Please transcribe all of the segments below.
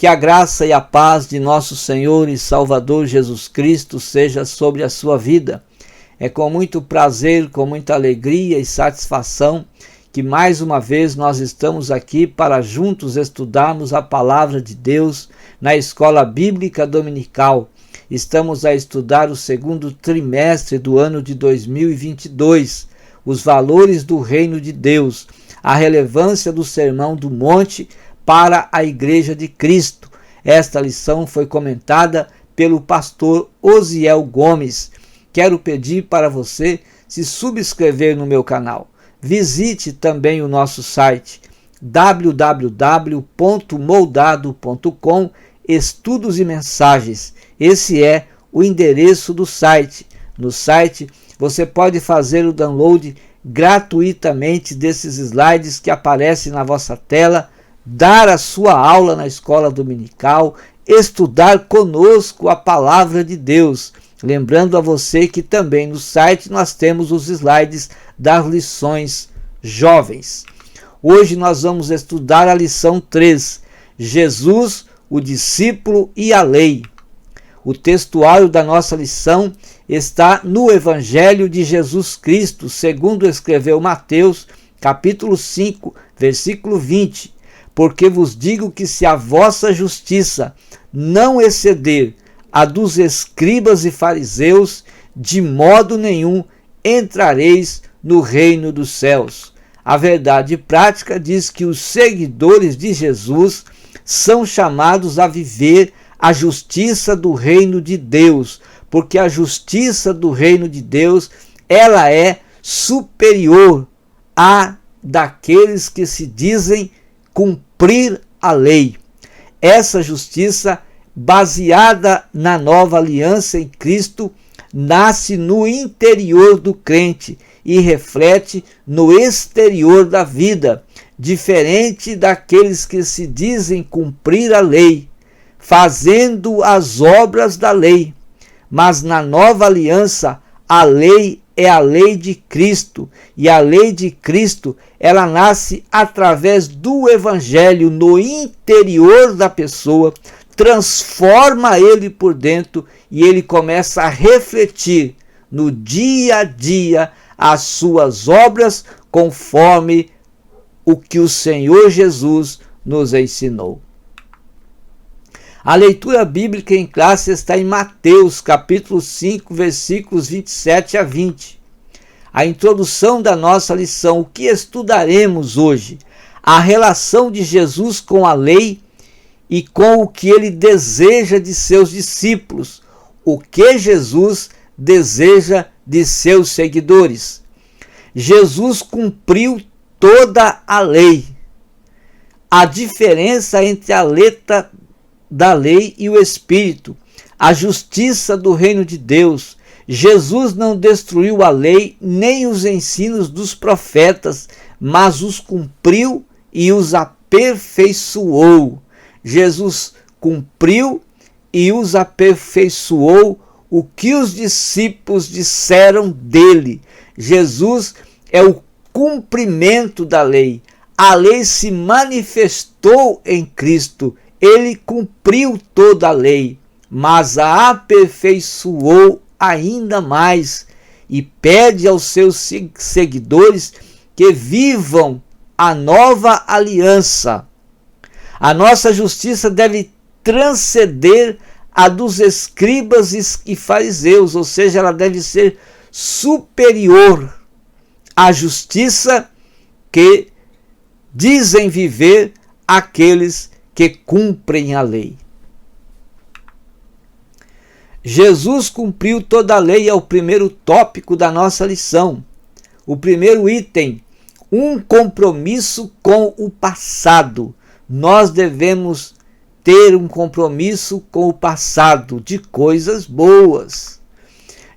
Que a graça e a paz de nosso Senhor e Salvador Jesus Cristo seja sobre a sua vida. É com muito prazer, com muita alegria e satisfação que mais uma vez nós estamos aqui para juntos estudarmos a Palavra de Deus na Escola Bíblica Dominical. Estamos a estudar o segundo trimestre do ano de 2022, os valores do Reino de Deus, a relevância do Sermão do Monte para a Igreja de Cristo. Esta lição foi comentada pelo pastor Osiel Gomes. Quero pedir para você se subscrever no meu canal. Visite também o nosso site www.moldado.com Estudos e Mensagens. Esse é o endereço do site. No site você pode fazer o download gratuitamente desses slides que aparecem na vossa tela, dar a sua aula na escola dominical, estudar conosco a palavra de Deus. Lembrando a você que também no site nós temos os slides das lições jovens. Hoje nós vamos estudar a lição 3, Jesus, o discípulo e a lei. O textuário da nossa lição está no Evangelho de Jesus Cristo, segundo escreveu Mateus, capítulo 5, versículo 20. Porque vos digo que se a vossa justiça não exceder a dos escribas e fariseus, de modo nenhum entrareis no reino dos céus. A verdade prática diz que os seguidores de Jesus são chamados a viver a justiça do reino de Deus, porque a justiça do reino de Deus, ela é superior à daqueles que se dizem cumprir a lei. Essa justiça, baseada na nova aliança em Cristo, nasce no interior do crente e reflete no exterior da vida, diferente daqueles que se dizem cumprir a lei, fazendo as obras da lei. Mas na nova aliança, a lei é a lei de Cristo, e a lei de Cristo, ela nasce através do Evangelho no interior da pessoa, transforma ele por dentro e ele começa a refletir no dia a dia as suas obras conforme o que o Senhor Jesus nos ensinou. A leitura bíblica em classe está em Mateus, capítulo 5, versículos 27 a 20. A introdução da nossa lição, o que estudaremos hoje? A relação de Jesus com a lei e com o que ele deseja de seus discípulos. O que Jesus deseja de seus seguidores. Jesus cumpriu toda a lei. A diferença entre a letra da lei e o Espírito, a justiça do reino de Deus. Jesus não destruiu a lei nem os ensinos dos profetas, mas os cumpriu e os aperfeiçoou. Jesus cumpriu e os aperfeiçoou o que os discípulos disseram dele. Jesus é o cumprimento da lei. A lei se manifestou em Cristo. Ele cumpriu toda a lei, mas a aperfeiçoou ainda mais e pede aos seus seguidores que vivam a nova aliança. A nossa justiça deve transcender a dos escribas e fariseus, ou seja, ela deve ser superior à justiça que dizem viver aqueles que cumprem a lei. Jesus cumpriu toda a lei é o primeiro tópico da nossa lição. O primeiro item, um compromisso com o passado. Nós devemos ter um compromisso com o passado de coisas boas.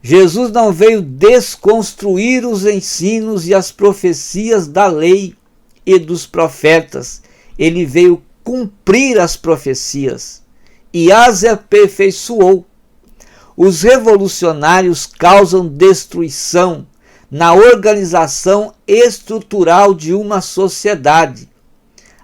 Jesus não veio desconstruir os ensinos e as profecias da lei e dos profetas. Ele veio cumprir as profecias e as aperfeiçoou. Os revolucionários causam destruição na organização estrutural de uma sociedade.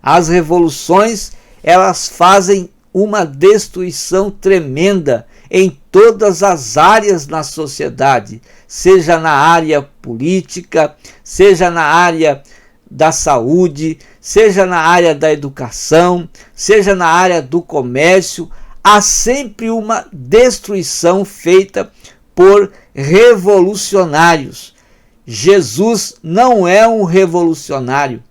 As revoluções, elas fazem uma destruição tremenda em todas as áreas na sociedade, seja na área política, seja na área da saúde, seja na área da educação, seja na área do comércio. Há sempre uma destruição feita por revolucionários. Jesus não é um revolucionário.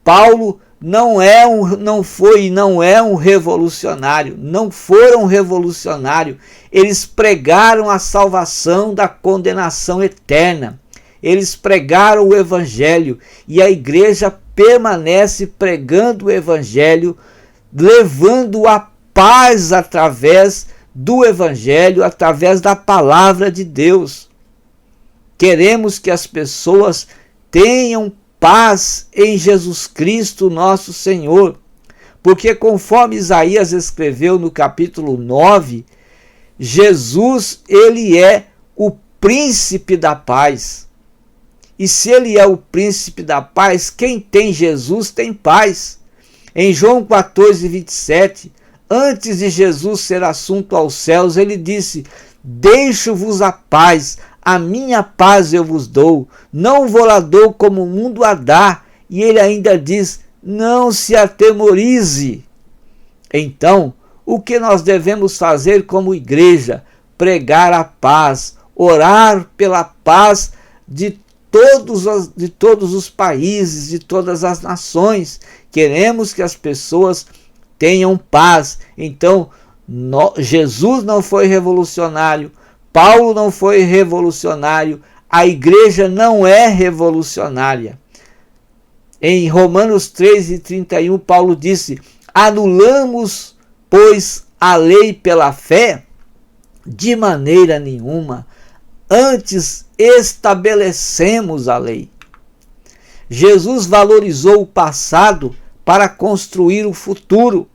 Paulo não foi e não é um revolucionário. Não foram revolucionários. Eles pregaram a salvação da condenação eterna. Eles pregaram o evangelho e a igreja permanece pregando o evangelho, levando a paz através do evangelho, através da palavra de Deus. Queremos que as pessoas tenham paz em Jesus Cristo, nosso Senhor, porque conforme Isaías escreveu no capítulo 9, Jesus, ele é o príncipe da paz. E se ele é o príncipe da paz, quem tem Jesus tem paz. Em João 14, 27, antes de Jesus ser assunto aos céus, ele disse: deixo-vos a paz, a minha paz eu vos dou, não vou-la dou como o mundo a dá. E ele ainda diz: não se atemorize. Então, o que nós devemos fazer como igreja? Pregar a paz, orar pela paz de todos os países, de todas as nações. Queremos que as pessoas tenham paz. Então, Jesus não foi revolucionário, Paulo não foi revolucionário, a igreja não é revolucionária. Em Romanos 3:31, Paulo disse: anulamos, pois, a lei pela fé? De maneira nenhuma. Antes estabelecemos a lei. Jesus valorizou o passado para construir o futuro.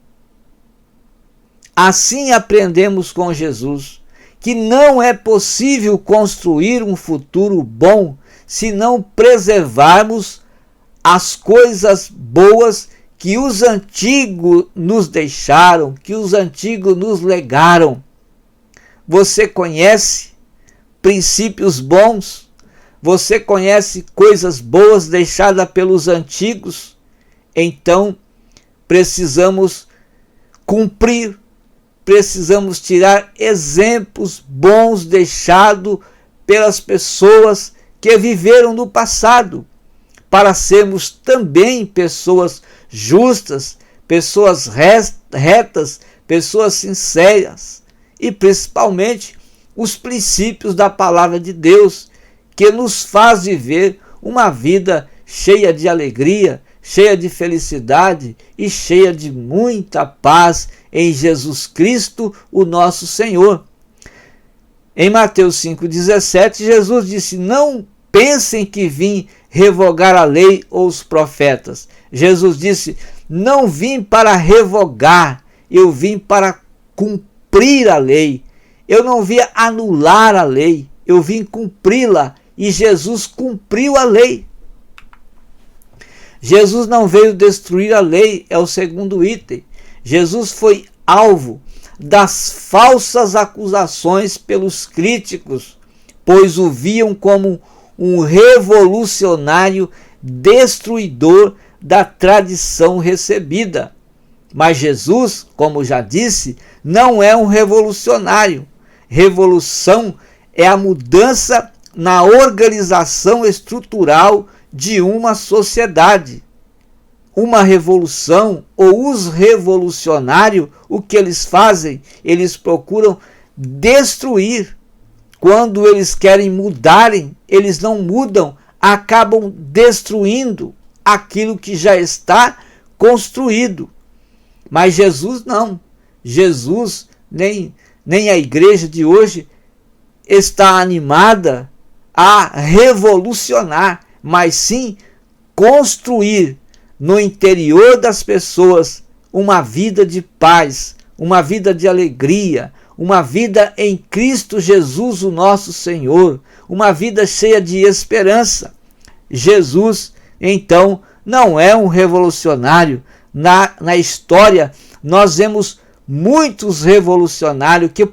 Assim aprendemos com Jesus que não é possível construir um futuro bom se não preservarmos as coisas boas que os antigos nos deixaram, que os antigos nos legaram. Você conhece princípios bons? Você conhece coisas boas deixadas pelos antigos? Então, precisamos cumprir, precisamos tirar exemplos bons deixados pelas pessoas que viveram no passado, para sermos também pessoas justas, pessoas retas, pessoas sinceras e principalmente os princípios da palavra de Deus, que nos faz viver uma vida cheia de alegria, cheia de felicidade e cheia de muita paz em Jesus Cristo, o nosso Senhor. Em Mateus 5,17, Jesus disse: não pensem que vim revogar a lei ou os profetas. Jesus disse: não vim para revogar, eu vim para cumprir a lei. Eu não vim anular a lei, eu vim cumpri-la, e Jesus cumpriu a lei. Jesus não veio destruir a lei, é o segundo item. Jesus foi alvo das falsas acusações pelos críticos, pois o viam como um revolucionário destruidor da tradição recebida. Mas Jesus, como já disse, não é um revolucionário. Revolução é a mudança na organização estrutural de uma sociedade. Uma revolução ou os revolucionários, o que eles fazem? Eles procuram destruir. Quando eles querem mudarem, eles não mudam, acabam destruindo aquilo que já está construído. Mas Jesus não. Jesus, nem a igreja de hoje está animada a revolucionar, mas sim construir no interior das pessoas uma vida de paz, uma vida de alegria, uma vida em Cristo Jesus, o nosso Senhor, uma vida cheia de esperança. Jesus, então, não é um revolucionário. Na história, nós vemos muitos revolucionários que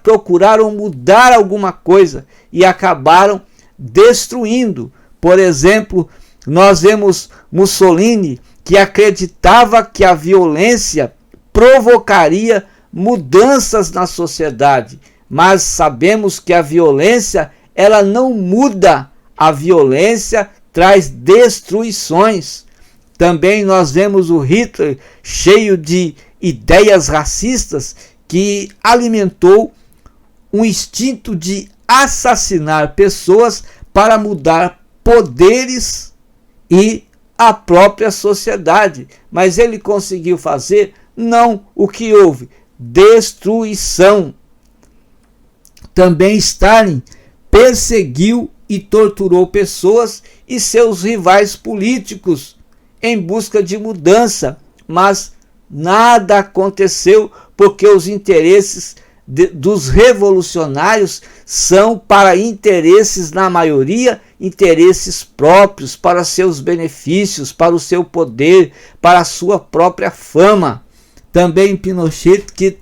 procuraram mudar alguma coisa e acabaram destruindo. Por exemplo, nós vemos Mussolini, que acreditava que a violência provocaria mudanças na sociedade, mas sabemos que a violência ela não muda, a violência traz destruições. Também nós vemos o Hitler cheio de ideias racistas que alimentou um instinto de assassinar pessoas para mudar poderes e a própria sociedade. Mas ele conseguiu fazer? Não. O que houve? Destruição. Também Stalin perseguiu e torturou pessoas e seus rivais políticos em busca de mudança, mas nada aconteceu porque os interesses dos revolucionários são para interesses, na maioria, interesses próprios, para seus benefícios, para o seu poder, para a sua própria fama. Também Pinochet, que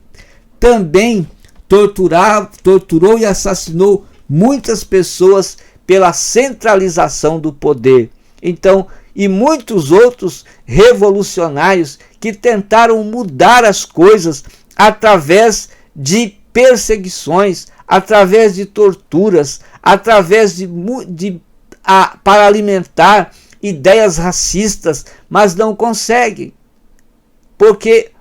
também torturou e assassinou muitas pessoas pela centralização do poder. Então, e muitos outros revolucionários que tentaram mudar as coisas através de perseguições, através de torturas, através para alimentar ideias racistas, mas não conseguem, porque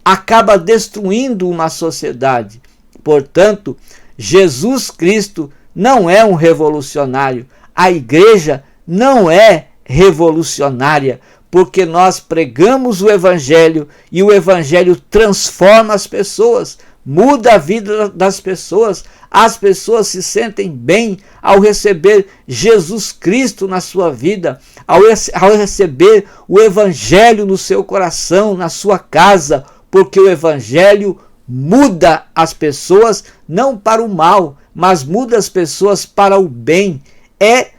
acaba destruindo uma sociedade. Portanto, Jesus Cristo não é um revolucionário, a igreja não é revolucionária, porque nós pregamos o Evangelho e o Evangelho transforma as pessoas, muda a vida das pessoas, as pessoas se sentem bem ao receber Jesus Cristo na sua vida, ao receber o Evangelho no seu coração, na sua casa, porque o Evangelho muda as pessoas não para o mal, mas muda as pessoas para o bem. É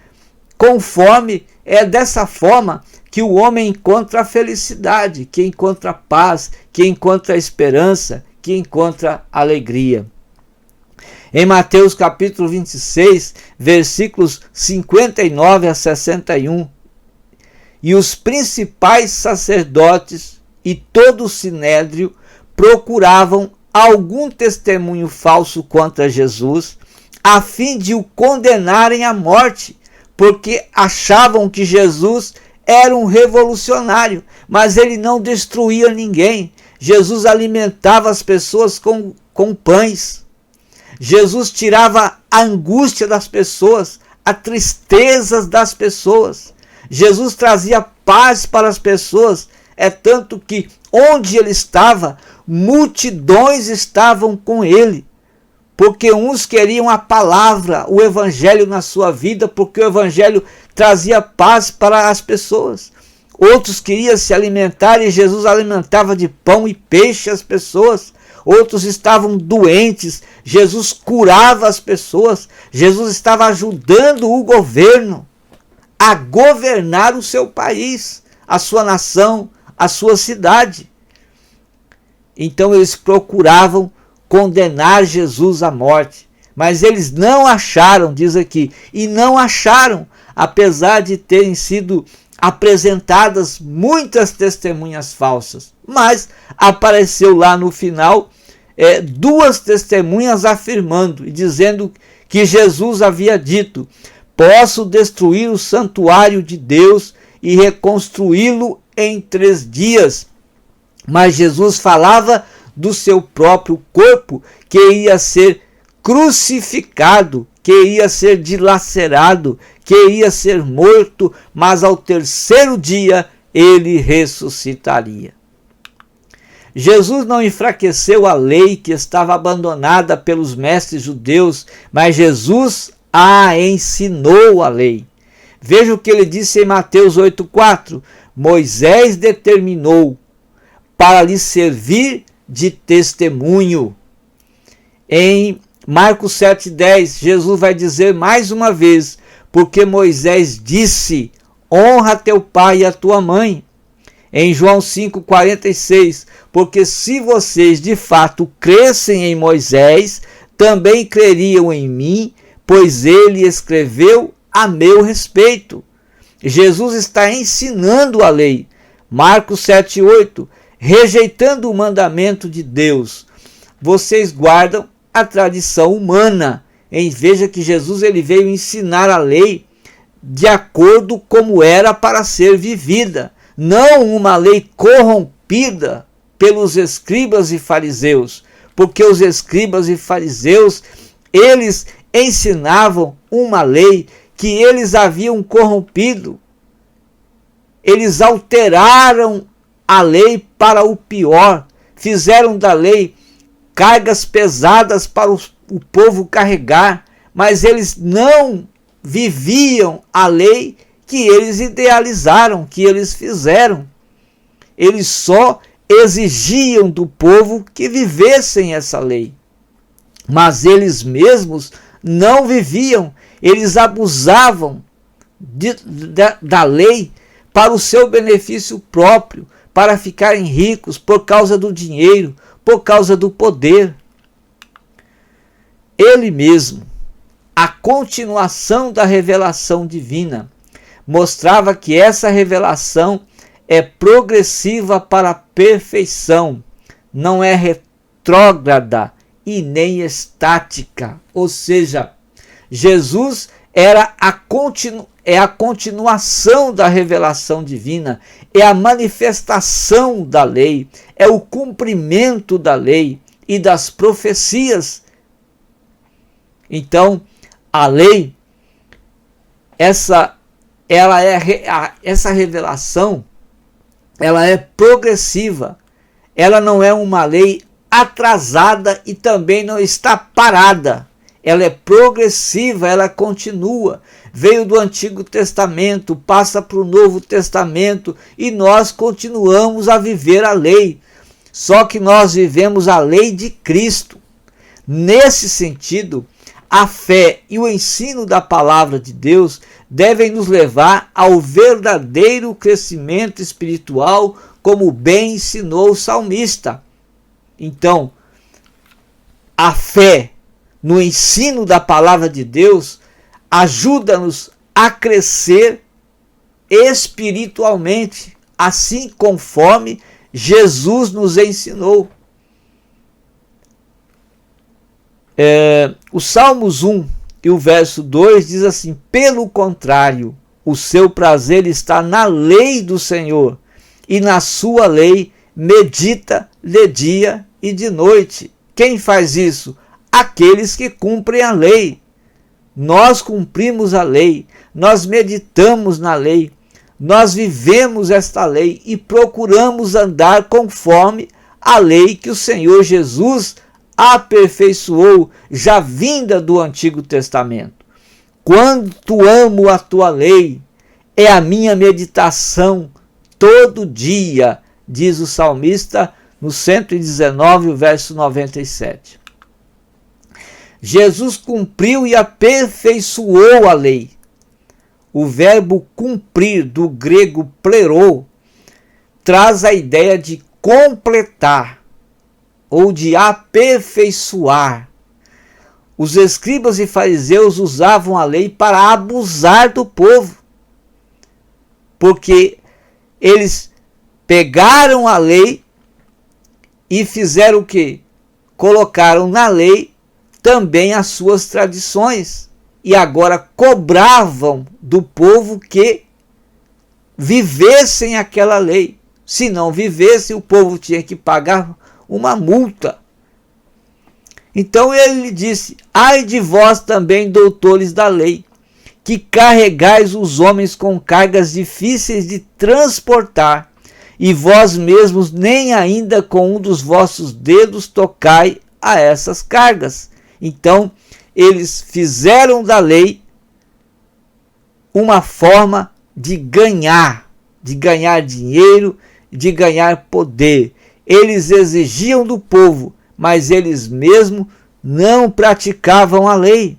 dessa forma que o homem encontra a felicidade, que encontra a paz, que encontra a esperança, que encontra a alegria. Em Mateus capítulo 26, versículos 59 a 61, e os principais sacerdotes e todo o sinédrio procuravam algum testemunho falso contra Jesus, a fim de o condenarem à morte, porque achavam que Jesus era um revolucionário, mas ele não destruía ninguém. Jesus alimentava as pessoas com pães. Jesus tirava a angústia das pessoas, a tristeza das pessoas. Jesus trazia paz para as pessoas. É tanto que onde ele estava, multidões estavam com ele. Porque uns queriam a palavra, o evangelho na sua vida, porque o evangelho trazia paz para as pessoas. Outros queriam se alimentar e Jesus alimentava de pão e peixe as pessoas. Outros estavam doentes, Jesus curava as pessoas. Jesus estava ajudando o governo a governar o seu país, a sua nação, a sua cidade. Então eles procuravam condenar Jesus à morte, mas eles não acharam, diz aqui, e não acharam, apesar de terem sido apresentadas muitas testemunhas falsas. Mas apareceu lá no final duas testemunhas afirmando e dizendo que Jesus havia dito: posso destruir o santuário de Deus e reconstruí-lo em 3 dias. Mas Jesus falava do seu próprio corpo, que iria ser crucificado, que iria ser dilacerado, que iria ser morto, mas ao 3º dia ele ressuscitaria. Jesus não enfraqueceu a lei que estava abandonada pelos mestres judeus, mas Jesus a ensinou a lei. Veja o que ele disse em Mateus 8,4. Moisés determinou para lhe servir de testemunho. Em Marcos 7,10, Jesus vai dizer mais uma vez, porque Moisés disse: honra teu pai e a tua mãe. Em João 5,46, porque se vocês de fato crescem em Moisés, também creriam em mim, pois ele escreveu a meu respeito. Jesus está ensinando a lei. Marcos 7,8, rejeitando o mandamento de Deus, vocês guardam a tradição humana. Veja que Jesus ele veio ensinar a lei de acordo como era para ser vivida, não uma lei corrompida pelos escribas e fariseus, porque os escribas e fariseus, eles ensinavam uma lei que eles haviam corrompido. Eles alteraram a lei para o pior, fizeram da lei cargas pesadas para o povo carregar, mas eles não viviam a lei que eles idealizaram, que eles fizeram. Eles só exigiam do povo que vivessem essa lei, mas eles mesmos não viviam, eles abusavam da lei para o seu benefício próprio, para ficarem ricos por causa do dinheiro, por causa do poder. Ele mesmo, a continuação da revelação divina, mostrava que essa revelação é progressiva para a perfeição, não é retrógrada e nem estática. Ou seja, Jesus é a continuação da revelação divina, é a manifestação da lei, é o cumprimento da lei e das profecias. Então, a lei, essa revelação, ela é progressiva, ela não é uma lei atrasada e também não está parada. Ela é progressiva, ela continua. Veio do Antigo Testamento, passa para o Novo Testamento e nós continuamos a viver a lei. Só que nós vivemos a lei de Cristo. Nesse sentido, a fé e o ensino da palavra de Deus devem nos levar ao verdadeiro crescimento espiritual, como bem ensinou o salmista. Então, a fé no ensino da palavra de Deus ajuda-nos a crescer espiritualmente, assim conforme Jesus nos ensinou. O Salmos 1 e o verso 2 diz assim: pelo contrário, o seu prazer está na lei do Senhor, e na sua lei medita de dia e de noite. Quem faz isso? Aqueles que cumprem a lei. Nós cumprimos a lei, nós meditamos na lei, nós vivemos esta lei e procuramos andar conforme a lei que o Senhor Jesus aperfeiçoou, já vinda do Antigo Testamento. Quanto amo a tua lei, é a minha meditação todo dia, diz o salmista no 119, verso 97. Jesus cumpriu e aperfeiçoou a lei. O verbo cumprir, do grego plerô, traz a ideia de completar ou de aperfeiçoar. Os escribas e fariseus usavam a lei para abusar do povo, porque eles pegaram a lei e fizeram o quê? Colocaram na lei também as suas tradições e agora cobravam do povo que vivessem aquela lei. Se não vivesse, o povo tinha que pagar uma multa. Então ele disse: ai de vós também, doutores da lei, que carregais os homens com cargas difíceis de transportar, e vós mesmos nem ainda com um dos vossos dedos tocai a essas cargas. Então eles fizeram da lei uma forma de ganhar dinheiro, de ganhar poder. Eles exigiam do povo, mas eles mesmos não praticavam a lei.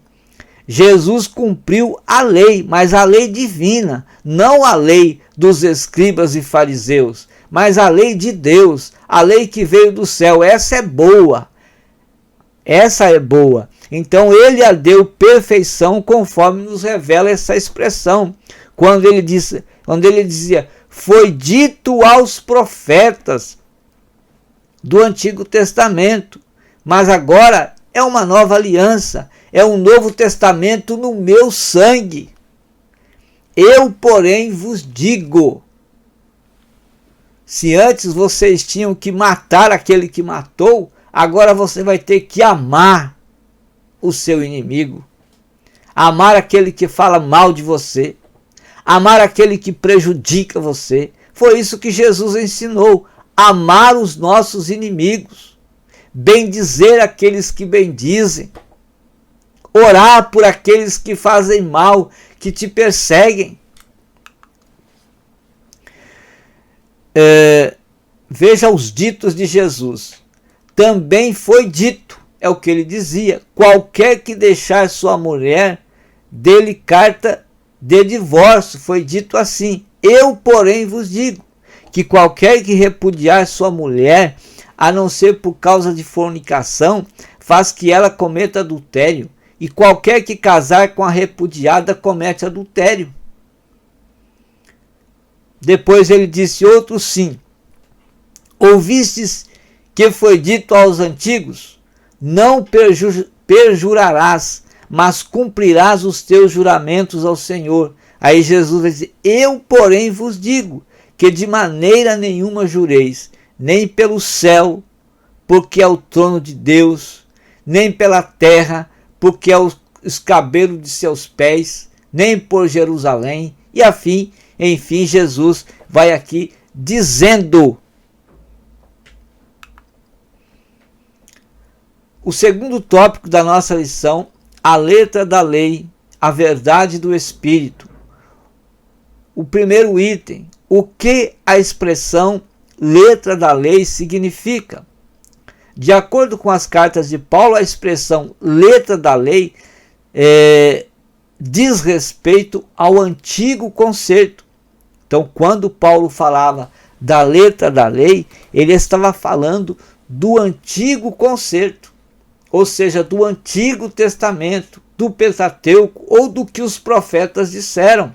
Jesus cumpriu a lei, mas a lei divina, não a lei dos escribas e fariseus, mas a lei de Deus, a lei que veio do céu, essa é boa. Essa é boa. Então ele a deu perfeição, conforme nos revela essa expressão. Quando ele dizia, foi dito aos profetas do Antigo Testamento, mas agora é uma nova aliança, é um novo testamento no meu sangue. Eu, porém, vos digo, se antes vocês tinham que matar aquele que matou, agora você vai ter que amar o seu inimigo, amar aquele que fala mal de você, amar aquele que prejudica você. Foi isso que Jesus ensinou, amar os nossos inimigos, bendizer aqueles que bendizem, orar por aqueles que fazem mal, que te perseguem. Veja os ditos de Jesus. Também foi dito, é o que ele dizia, qualquer que deixar sua mulher, dê-lhe carta de divórcio. Foi dito assim. Eu, porém, vos digo que qualquer que repudiar sua mulher, a não ser por causa de fornicação, faz que ela cometa adultério. E qualquer que casar com a repudiada comete adultério. Depois ele disse outro sim. Ouvistes que foi dito aos antigos, não perjurarás, mas cumprirás os teus juramentos ao Senhor. Aí Jesus vai dizer, eu, porém, vos digo, que de maneira nenhuma jureis, nem pelo céu, porque é o trono de Deus, nem pela terra, porque é o escabelo de seus pés, nem por Jerusalém, e enfim, Jesus vai aqui dizendo. O segundo tópico da nossa lição, a letra da lei, a verdade do Espírito. O primeiro item, o que a expressão letra da lei significa? De acordo com as cartas de Paulo, a expressão letra da lei diz respeito ao antigo concerto. Então, quando Paulo falava da letra da lei, ele estava falando do antigo concerto, ou seja, do Antigo Testamento, do Pentateuco ou do que os profetas disseram.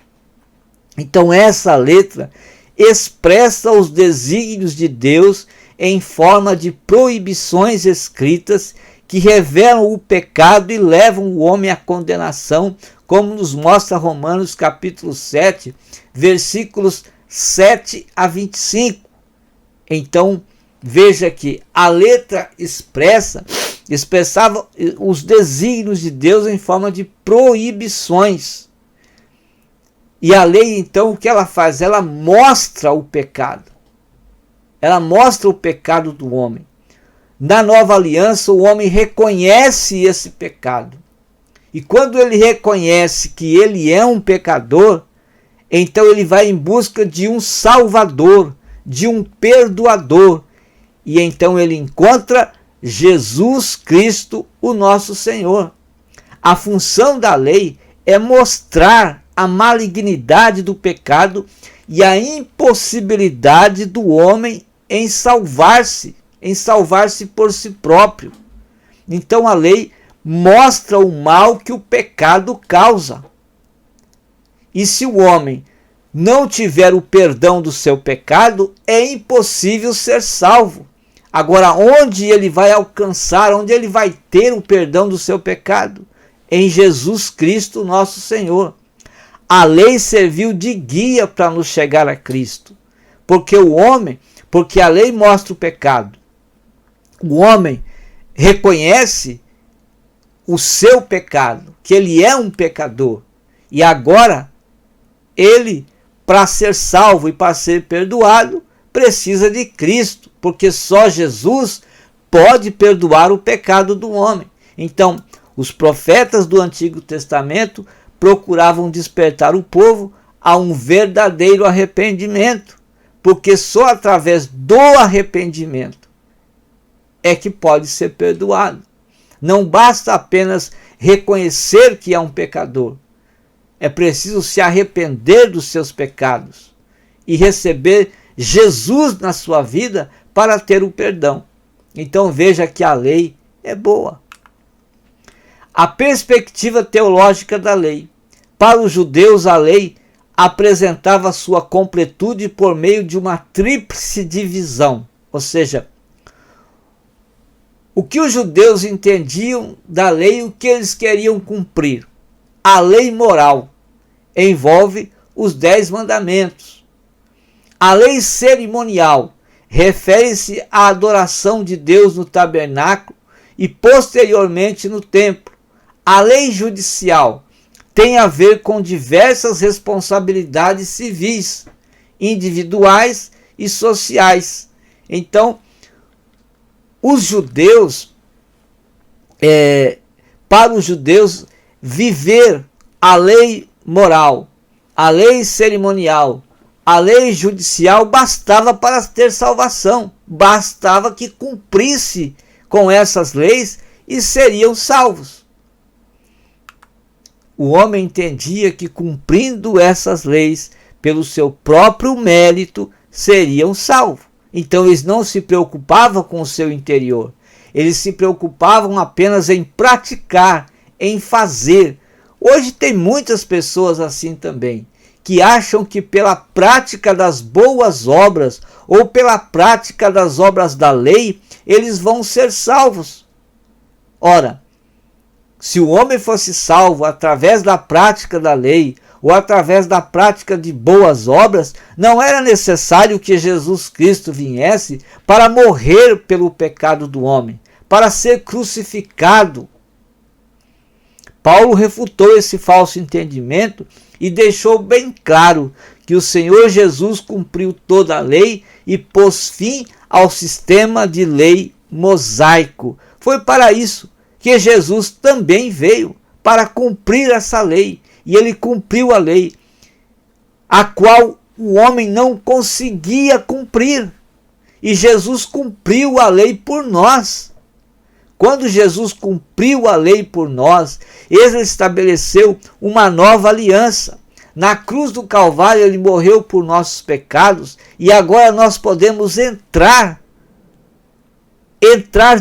Então, essa letra expressa os desígnios de Deus em forma de proibições escritas que revelam o pecado e levam o homem à condenação, como nos mostra Romanos capítulo 7, versículos 7 a 25. Então, veja que a letra expressava os desígnios de Deus em forma de proibições. E a lei, então, o que ela faz? Ela mostra o pecado. Ela mostra o pecado do homem. Na nova aliança, o homem reconhece esse pecado. E quando ele reconhece que ele é um pecador, então ele vai em busca de um salvador, de um perdoador. E então ele encontra Jesus Cristo, o nosso Senhor. A função da lei é mostrar a malignidade do pecado e a impossibilidade do homem em salvar-se por si próprio. Então a lei mostra o mal que o pecado causa. E se o homem não tiver o perdão do seu pecado, é impossível ser salvo. Agora, onde ele vai alcançar, onde ele vai ter o perdão do seu pecado? Em Jesus Cristo, nosso Senhor. A lei serviu de guia para nos chegar a Cristo. Porque a lei mostra o pecado. O homem reconhece o seu pecado, que ele é um pecador. E agora, ele, para ser salvo e para ser perdoado, precisa de Cristo, porque só Jesus pode perdoar o pecado do homem. Então, os profetas do Antigo Testamento procuravam despertar o povo a um verdadeiro arrependimento, porque só através do arrependimento é que pode ser perdoado. Não basta apenas reconhecer que é um pecador. É preciso se arrepender dos seus pecados e receber Jesus na sua vida para ter o perdão. Então veja que a lei é boa. A perspectiva teológica da lei. Para os judeus, a lei apresentava sua completude por meio de uma tríplice divisão. Ou seja, o que os judeus entendiam da lei, o que eles queriam cumprir. A lei moral envolve os 10 mandamentos. A lei cerimonial refere-se à adoração de Deus no tabernáculo e posteriormente no templo. A lei judicial tem a ver com diversas responsabilidades civis, individuais e sociais. Então, os judeus, para os judeus, viver a lei moral, a lei cerimonial, a lei judicial bastava para ter salvação, bastava que cumprisse com essas leis e seriam salvos. O homem entendia que cumprindo essas leis, pelo seu próprio mérito, seriam salvos. Então eles não se preocupavam com o seu interior, eles se preocupavam apenas em praticar, em fazer. Hoje tem muitas pessoas assim também, que acham que pela prática das boas obras ou pela prática das obras da lei, eles vão ser salvos. Ora, se o homem fosse salvo através da prática da lei ou através da prática de boas obras, não era necessário que Jesus Cristo viesse para morrer pelo pecado do homem, para ser crucificado. Paulo refutou esse falso entendimento e deixou bem claro que o Senhor Jesus cumpriu toda a lei e pôs fim ao sistema de lei mosaico. Foi para isso que Jesus também veio, para cumprir essa lei. E ele cumpriu a lei, a qual o homem não conseguia cumprir. E Jesus cumpriu a lei por nós. Quando Jesus cumpriu a lei por nós, ele estabeleceu uma nova aliança. Na cruz do Calvário ele morreu por nossos pecados e agora nós podemos entrar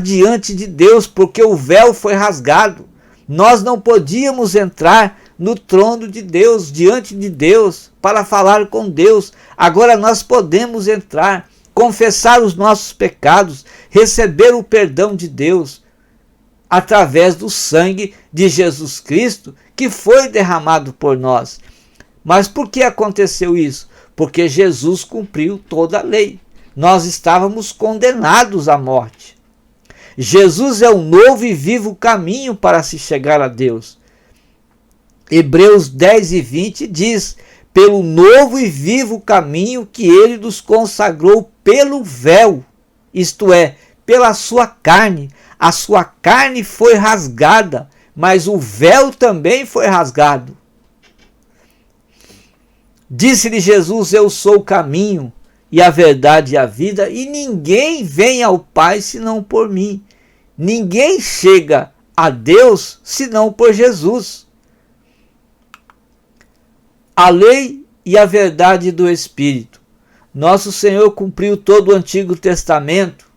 diante de Deus, porque o véu foi rasgado. Nós não podíamos entrar no trono de Deus, diante de Deus, para falar com Deus. Agora nós podemos entrar, confessar os nossos pecados, receber o perdão de Deus, através do sangue de Jesus Cristo, que foi derramado por nós. Mas por que aconteceu isso? Porque Jesus cumpriu toda a lei. Nós estávamos condenados à morte. Jesus é o novo e vivo caminho para se chegar a Deus. Hebreus 10:20 diz: pelo novo e vivo caminho que ele nos consagrou pelo véu, isto é, pela sua carne. A sua carne foi rasgada, mas o véu também foi rasgado. Disse-lhe Jesus: eu sou o caminho e a verdade e a vida, e ninguém vem ao Pai senão por mim. Ninguém chega a Deus senão por Jesus. A lei e a verdade do Espírito. Nosso Senhor cumpriu todo o Antigo Testamento,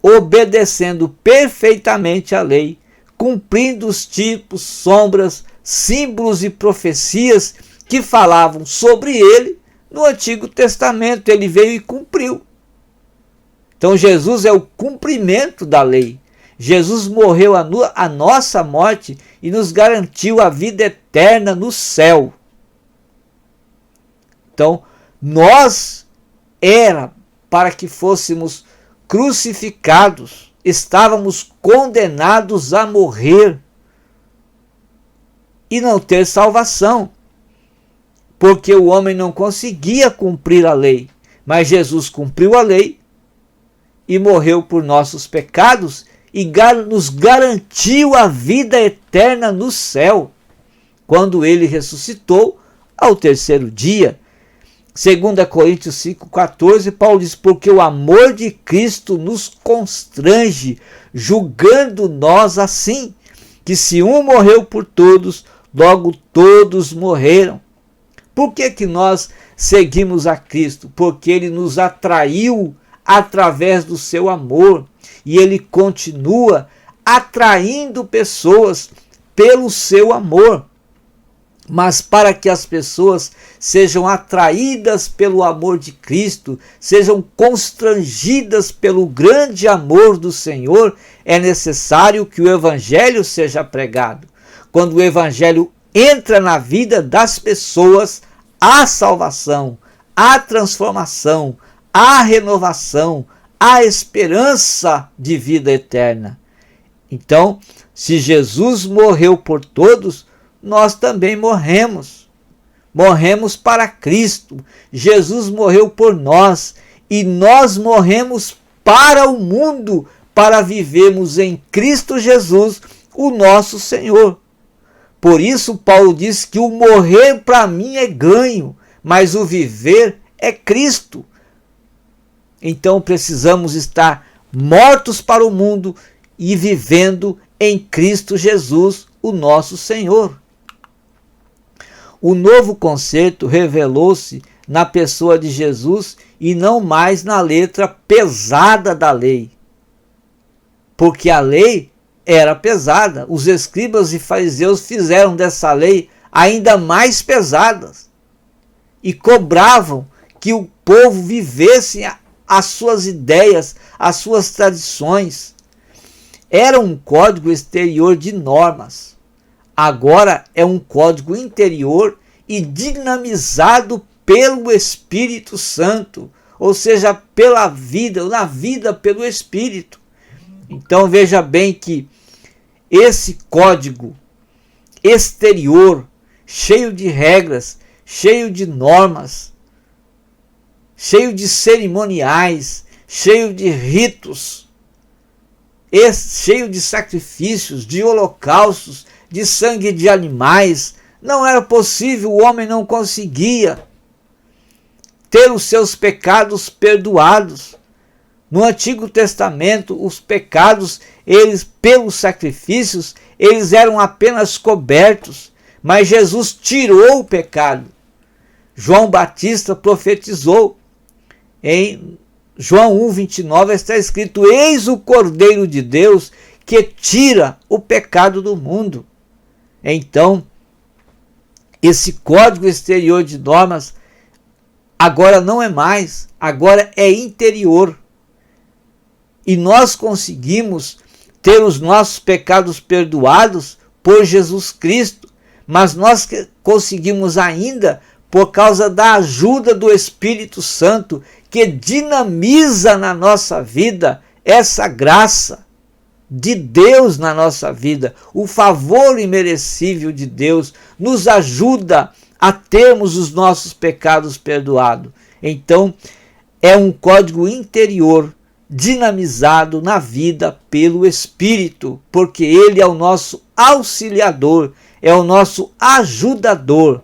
obedecendo perfeitamente a lei, cumprindo os tipos, sombras, símbolos e profecias que falavam sobre ele no Antigo Testamento. Ele veio e cumpriu. Então Jesus é o cumprimento da lei. Jesus morreu a nossa morte e nos garantiu a vida eterna no céu. Então, nós era para que fôssemos crucificados, estávamos condenados a morrer e não ter salvação, porque o homem não conseguia cumprir a lei, mas Jesus cumpriu a lei e morreu por nossos pecados e nos garantiu a vida eterna no céu, quando ele ressuscitou ao terceiro dia. 2 Coríntios 5,14, Paulo diz: porque o amor de Cristo nos constrange, julgando nós assim, que se um morreu por todos, logo todos morreram. Por que nós seguimos a Cristo? Porque Ele nos atraiu através do seu amor e Ele continua atraindo pessoas pelo seu amor. Mas para que as pessoas sejam atraídas pelo amor de Cristo, sejam constrangidas pelo grande amor do Senhor, é necessário que o Evangelho seja pregado. Quando o Evangelho entra na vida das pessoas, há salvação, há transformação, há renovação, há esperança de vida eterna. Então, se Jesus morreu por todos, nós também morremos. Morremos para Cristo. Jesus morreu por nós e nós morremos para o mundo, para vivermos em Cristo Jesus, o nosso Senhor. Por isso, Paulo diz que o morrer para mim é ganho, mas o viver é Cristo. Então precisamos estar mortos para o mundo e vivendo em Cristo Jesus, o nosso Senhor. O novo concerto revelou-se na pessoa de Jesus e não mais na letra pesada da lei. Porque a lei era pesada. Os escribas e fariseus fizeram dessa lei ainda mais pesadas e cobravam que o povo vivesse as suas ideias, as suas tradições. Era um código exterior de normas. Agora é um código interior e dinamizado pelo Espírito Santo, ou seja, pela vida, na vida pelo Espírito. Então veja bem que esse código exterior, cheio de regras, cheio de normas, cheio de cerimoniais, cheio de ritos, cheio de sacrifícios, de holocaustos, de sangue de animais, não era possível, o homem não conseguia ter os seus pecados perdoados. No Antigo Testamento, os pecados, eles pelos sacrifícios, eles eram apenas cobertos, mas Jesus tirou o pecado. João Batista profetizou. Em João 1:29 está escrito: eis o Cordeiro de Deus que tira o pecado do mundo. Então, esse código exterior de normas agora não é mais, agora é interior. E nós conseguimos ter os nossos pecados perdoados por Jesus Cristo, mas nós conseguimos ainda por causa da ajuda do Espírito Santo, que dinamiza na nossa vida essa graça de Deus na nossa vida. O favor imerecível de Deus nos ajuda a termos os nossos pecados perdoados. Então, é um código interior dinamizado na vida pelo Espírito, porque Ele é o nosso auxiliador, é o nosso ajudador.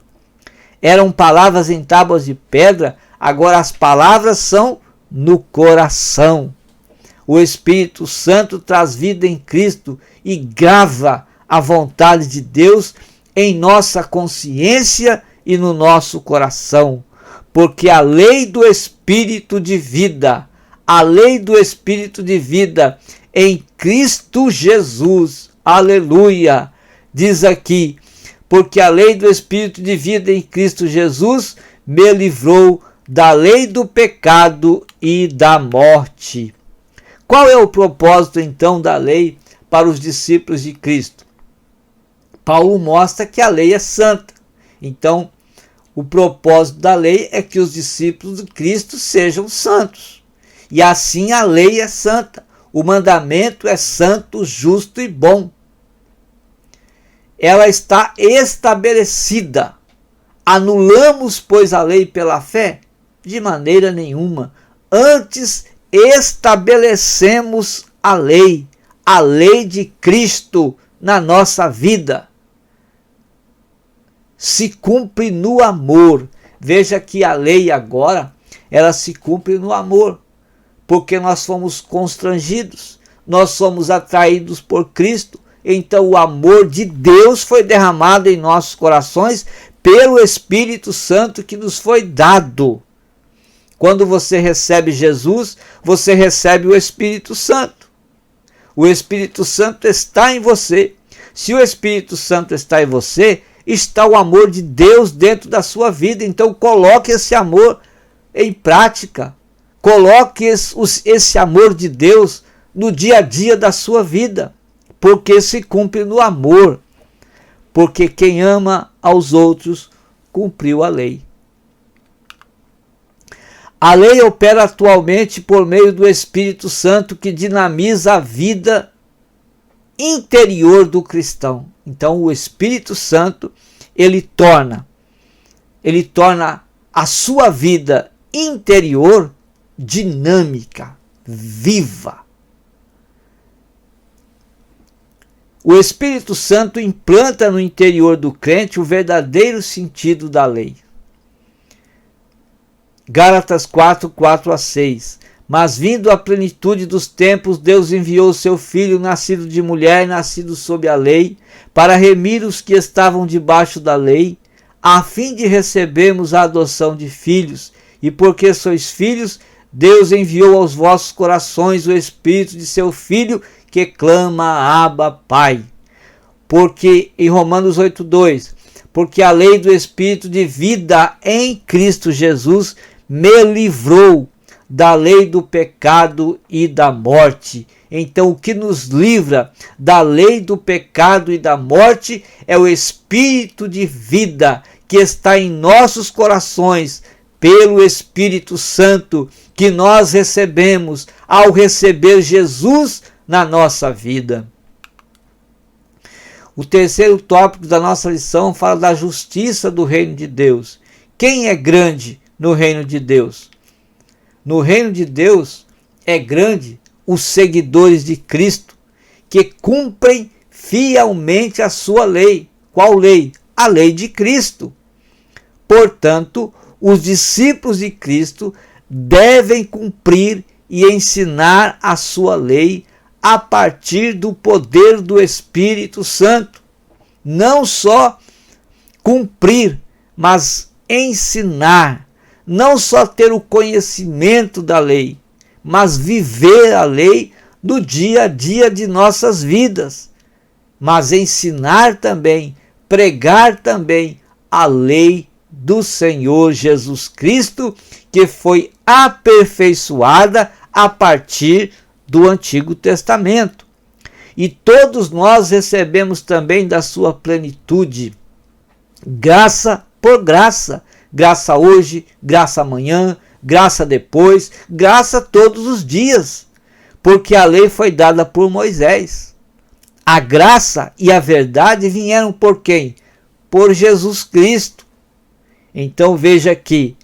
Eram palavras em tábuas de pedra, agora as palavras são no coração. O Espírito Santo traz vida em Cristo e grava a vontade de Deus em nossa consciência e no nosso coração, porque a lei do Espírito de vida, a lei do Espírito de vida em Cristo Jesus, aleluia, diz aqui, porque a lei do Espírito de vida em Cristo Jesus me livrou da lei do pecado e da morte. Qual é o propósito então da lei para os discípulos de Cristo? Paulo mostra que a lei é santa. Então, o propósito da lei é que os discípulos de Cristo sejam santos. E assim a lei é santa. O mandamento é santo, justo e bom. Ela está estabelecida. Anulamos, pois, a lei pela fé? De maneira nenhuma. Antes, estabelecemos a lei de Cristo na nossa vida. Se cumpre no amor. Veja que a lei agora, ela se cumpre no amor, porque nós fomos constrangidos, nós somos atraídos por Cristo, então o amor de Deus foi derramado em nossos corações pelo Espírito Santo que nos foi dado. Quando você recebe Jesus, você recebe o Espírito Santo. O Espírito Santo está em você. Se o Espírito Santo está em você, está o amor de Deus dentro da sua vida. Então coloque esse amor em prática. Coloque esse amor de Deus no dia a dia da sua vida, porque se cumpre no amor. Porque quem ama aos outros cumpriu a lei. A lei opera atualmente por meio do Espírito Santo, que dinamiza a vida interior do cristão. Então o Espírito Santo, ele torna a sua vida interior dinâmica, viva. O Espírito Santo implanta no interior do crente o verdadeiro sentido da lei. Gálatas 4, 4-6. Mas vindo a plenitude dos tempos, Deus enviou o seu Filho, nascido de mulher, nascido sob a lei, para remir os que estavam debaixo da lei, a fim de recebermos a adoção de filhos. E porque sois filhos, Deus enviou aos vossos corações o Espírito de seu Filho, que clama, Abba, Pai. Porque, em Romanos 8:2, porque a lei do Espírito de vida em Cristo Jesus me livrou da lei do pecado e da morte. Então, o que nos livra da lei do pecado e da morte é o Espírito de vida que está em nossos corações, pelo Espírito Santo que nós recebemos ao receber Jesus na nossa vida. O terceiro tópico da nossa lição fala da justiça do reino de Deus. Quem é grande no reino de Deus? No reino de Deus é grande os seguidores de Cristo, que cumprem fielmente a sua lei. Qual lei? A lei de Cristo. Portanto, os discípulos de Cristo devem cumprir e ensinar a sua lei a partir do poder do Espírito Santo. Não só cumprir, mas ensinar. Não só ter o conhecimento da lei, mas viver a lei no dia a dia de nossas vidas. Mas ensinar também, pregar também a lei do Senhor Jesus Cristo, que foi aperfeiçoada a partir do Antigo Testamento. E todos nós recebemos também da sua plenitude, graça por graça. Graça hoje, graça amanhã, graça depois, graça todos os dias, porque a lei foi dada por Moisés. A graça e a verdade vieram por quem? Por Jesus Cristo. Então veja que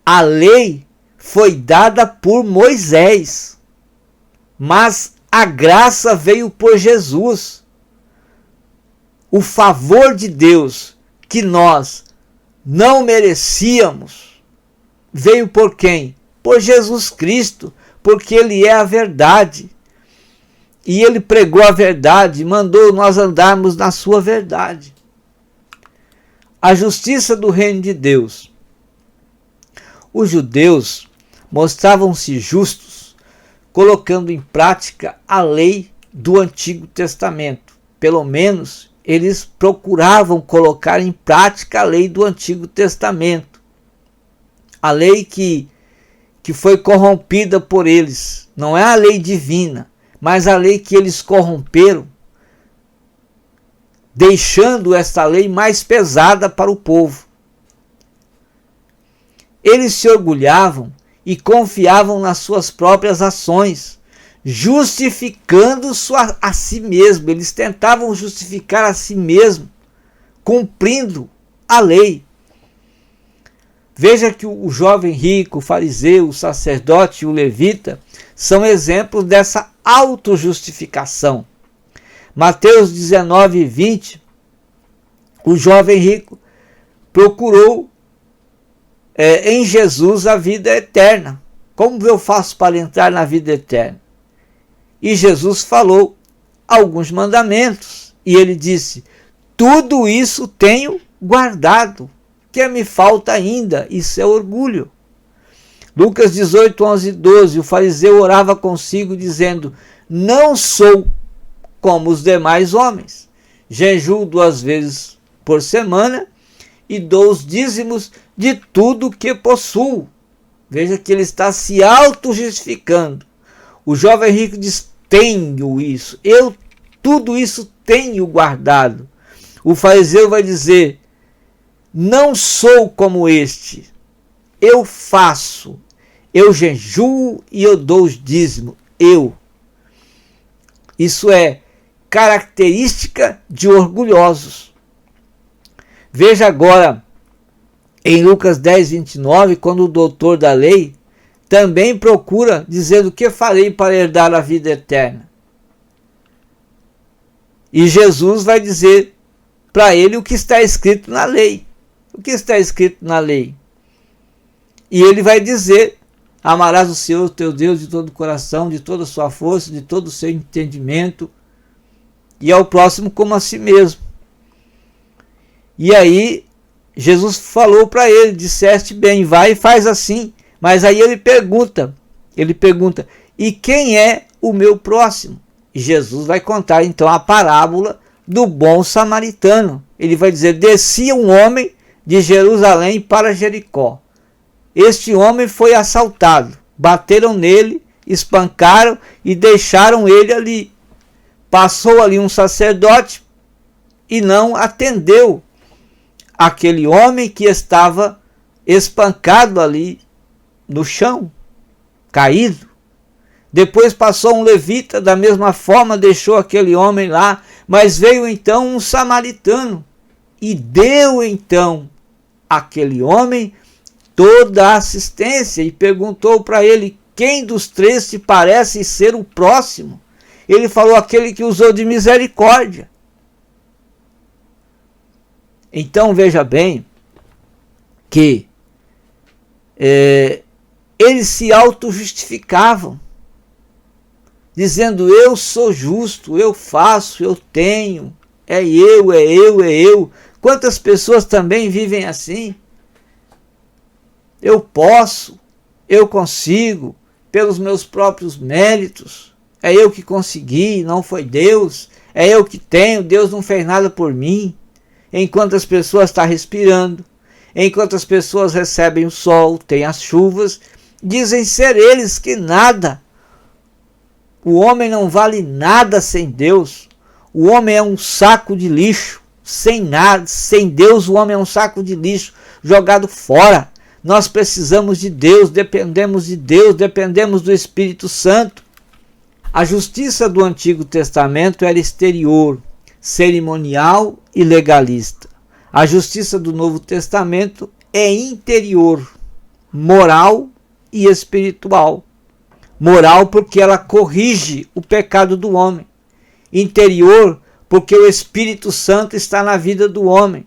a lei foi dada por Moisés, mas a graça veio por Jesus. O favor de Deus que nós não merecíamos, veio por quem? Por Jesus Cristo, porque Ele é a verdade. E Ele pregou a verdade, mandou nós andarmos na sua verdade. A justiça do reino de Deus. Os judeus mostravam-se justos, colocando em prática a lei do Antigo Testamento. Pelo menos eles procuravam colocar em prática a lei do Antigo Testamento. A lei que foi corrompida por eles. Não é a lei divina, mas a lei que eles corromperam, deixando esta lei mais pesada para o povo. Eles se orgulhavam e confiavam nas suas próprias ações, justificando a si mesmo. Eles tentavam justificar a si mesmo, cumprindo a lei. Veja que o jovem rico, o fariseu, o sacerdote e o levita são exemplos dessa autojustificação. Mateus 19:20, o jovem rico procurou em Jesus a vida eterna. Como eu faço para entrar na vida eterna? E Jesus falou alguns mandamentos. E ele disse: tudo isso tenho guardado. O que me falta ainda? Isso é orgulho. Lucas 18, 11 e 12. O fariseu orava consigo dizendo: não sou como os demais homens. Jejuo 2 vezes por semana e dou os dízimos de tudo que possuo. Veja que ele está se auto-justificando. O jovem rico diz: tenho isso, tudo isso tenho guardado. O fariseu vai dizer: não sou como este, eu faço, eu jejuo e eu dou os dízimos. Isso é característica de orgulhosos. Veja agora em Lucas 10, 29, quando o doutor da lei também procura, dizendo: o que farei para herdar a vida eterna? E Jesus vai dizer para ele o que está escrito na lei. O que está escrito na lei? E ele vai dizer: amarás o Senhor teu Deus de todo o coração, de toda a sua força, de todo o seu entendimento, e ao próximo como a si mesmo. E aí Jesus falou para ele: disseste bem, vai e faz assim. Mas aí ele pergunta, e quem é o meu próximo? E Jesus vai contar então a parábola do bom samaritano. Ele vai dizer: descia um homem de Jerusalém para Jericó. Este homem foi assaltado, bateram nele, espancaram e deixaram ele ali. Passou ali um sacerdote e não atendeu aquele homem que estava espancado ali no chão, caído. Depois passou um levita, da mesma forma deixou aquele homem lá, mas veio então um samaritano e deu então àquele homem toda a assistência e perguntou para ele: quem dos três te parece ser o próximo? Ele falou: aquele que usou de misericórdia. Então veja bem que eles se auto-justificavam, dizendo: eu sou justo, eu faço, eu tenho, é eu. Quantas pessoas também vivem assim? Eu posso, eu consigo, pelos meus próprios méritos, é eu que consegui, não foi Deus, é eu que tenho, Deus não fez nada por mim. Enquanto as pessoas estão respirando, enquanto as pessoas recebem o sol, têm as chuvas, dizem ser eles que nada. O homem não vale nada sem Deus. O homem é um saco de lixo, sem nada, sem Deus o homem é um saco de lixo, jogado fora. Nós precisamos de Deus, dependemos de Deus, dependemos do Espírito Santo. A justiça do Antigo Testamento era exterior, cerimonial e legalista. A justiça do Novo Testamento é interior, moral e espiritual. Moral porque ela corrige o pecado do homem. Interior porque o Espírito Santo está na vida do homem.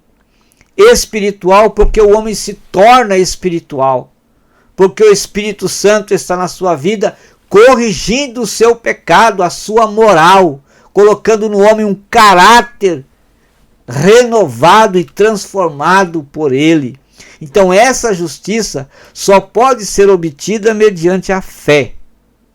Espiritual porque o homem se torna espiritual. Porque o Espírito Santo está na sua vida corrigindo o seu pecado, a sua moral, colocando no homem um caráter renovado e transformado por ele. Então essa justiça só pode ser obtida mediante a fé.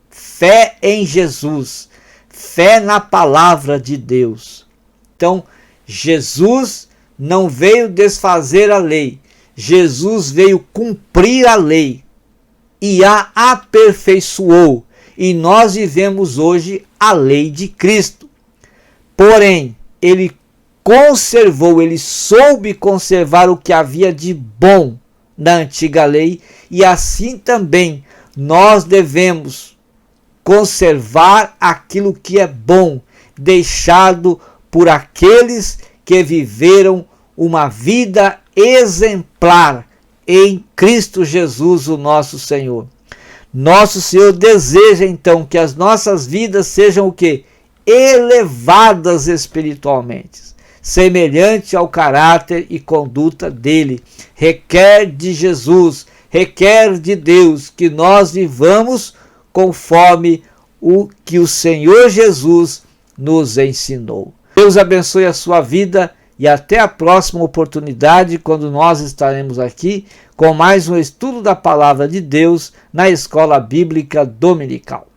Fé em Jesus, fé na palavra de Deus. Então Jesus não veio desfazer a lei, Jesus veio cumprir a lei e a aperfeiçoou. E nós vivemos hoje a lei de Cristo. Porém, ele conservou, ele soube conservar o que havia de bom na antiga lei, e assim também nós devemos conservar aquilo que é bom, deixado por aqueles que viveram uma vida exemplar em Cristo Jesus, o nosso Senhor. Nosso Senhor deseja então que as nossas vidas sejam o quê? Elevadas espiritualmente, semelhante ao caráter e conduta dele. Requer de Jesus, requer de Deus que nós vivamos conforme o que o Senhor Jesus nos ensinou. Deus abençoe a sua vida, e até a próxima oportunidade, quando nós estaremos aqui com mais um estudo da Palavra de Deus na Escola Bíblica Dominical.